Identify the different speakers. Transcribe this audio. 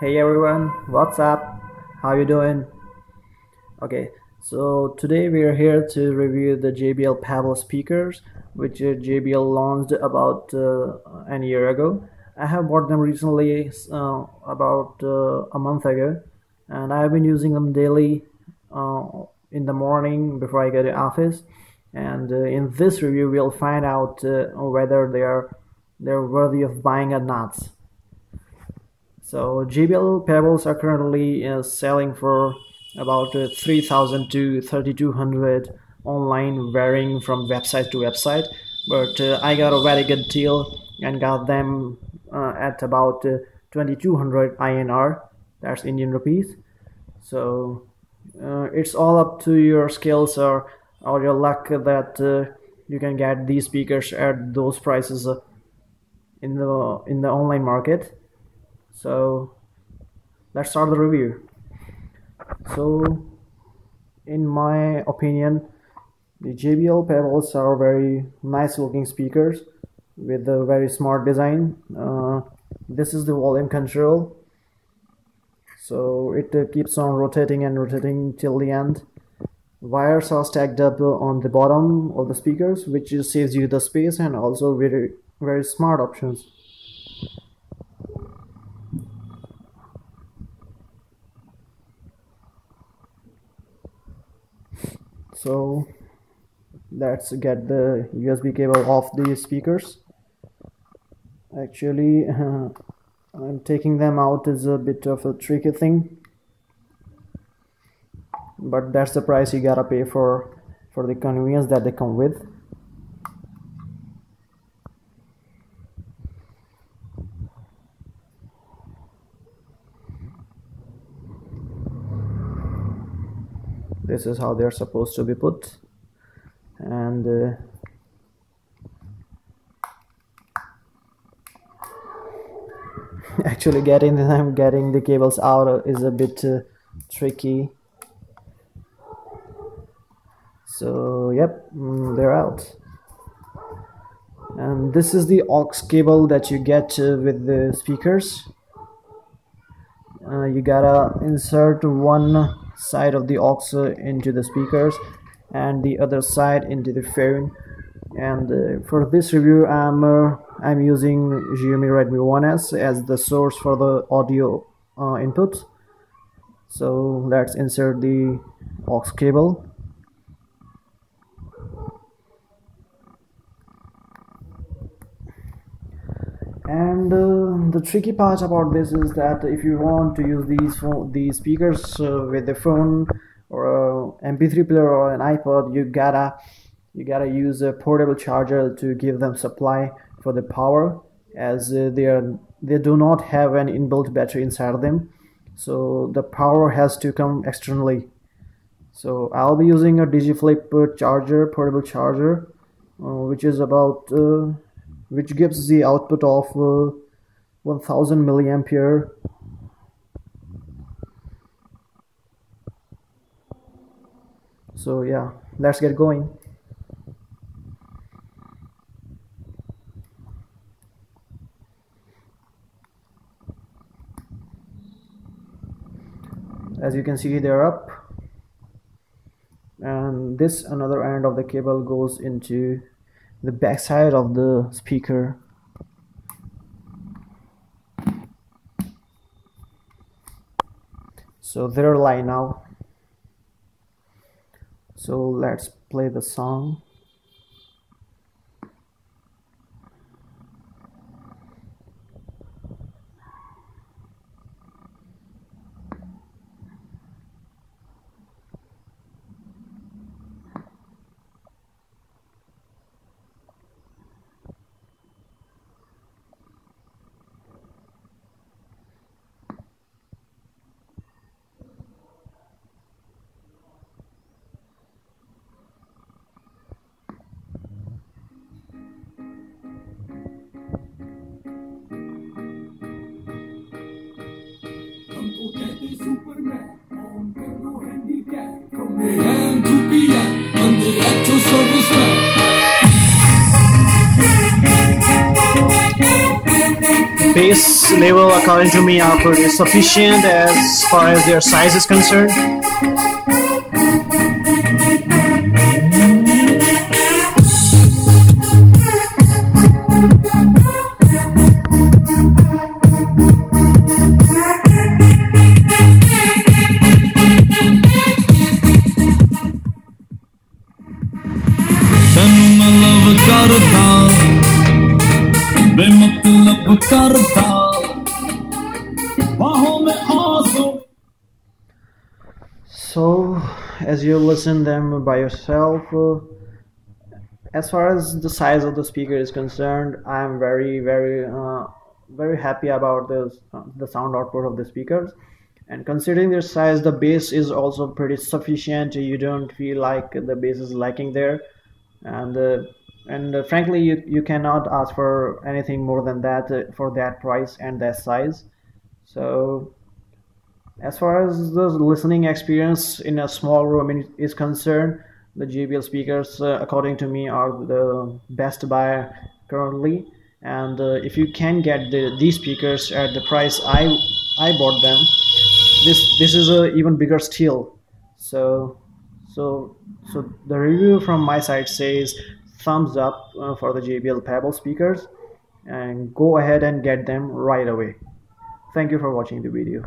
Speaker 1: Hey everyone, what's up? How you doing? Okay, so today we are here to review the JBL Pebbles speakers, which JBL launched about an year ago. I have bought them recently, about a month ago, and I have been using them daily in the morning before I go to office. And in this review, we'll find out whether they're worthy of buying or not. So JBL Pebbles are currently selling for about 3,000 to 3,200 online, varying from website to website. But I got a very good deal and got them at about 2,200 INR. That's Indian rupees. So it's all up to your skills or your luck that you can get these speakers at those prices in the online market. So let's start the review. So in my opinion, the JBL Pebbles are very nice looking speakers with a very smart design. This is the volume control, so it keeps on rotating and rotating till the end. Wires are stacked up on the bottom of the speakers, which saves you the space, and also very smart options. So let's get the USB cable off the speakers. Actually, I'm taking them out is a bit of a tricky thing, but that's the price you gotta pay for the convenience that they come with. This is how they're supposed to be put, and actually getting the cables out is a bit tricky. So yep, they're out. And this is the aux cable that you get with the speakers. You gotta insert one side of the aux into the speakers and the other side into the phone. And for this review, I'm using Xiaomi Redmi 1S as the source for the audio input. So let's insert the aux cable. And the tricky part about this is that if you want to use these speakers with the phone or a MP3 player or an iPod, you gotta use a portable charger to give them supply for the power, as they do not have an inbuilt battery inside them, so the power has to come externally. So I'll be using a DigiFlip charger, portable charger, which gives the output of 1000 milliampere. So yeah, let's get going. As you can see, they're up, and this another end of the cable goes into the back side of the speaker. So they're live now. So let's play the song.
Speaker 2: From AM to PM on the actual serviceman.
Speaker 1: bass level according to me are pretty sufficient as far as their size is concerned. So, as you listen them by yourself, as far as the size of the speaker is concerned, I am very happy about the sound output of the speakers. And considering their size, the bass is also pretty sufficient. You don't feel like the bass is lacking there, and frankly, you cannot ask for anything more than that for that price and that size. So as far as the listening experience in a small room is concerned, the JBL speakers, according to me, are the best buy currently. And if you can get these speakers at the price I bought them, this is a even bigger steal. So so so the review from my side says thumbs up for the JBL Pebbles speakers, and go ahead and get them right away. Thank you for watching the video.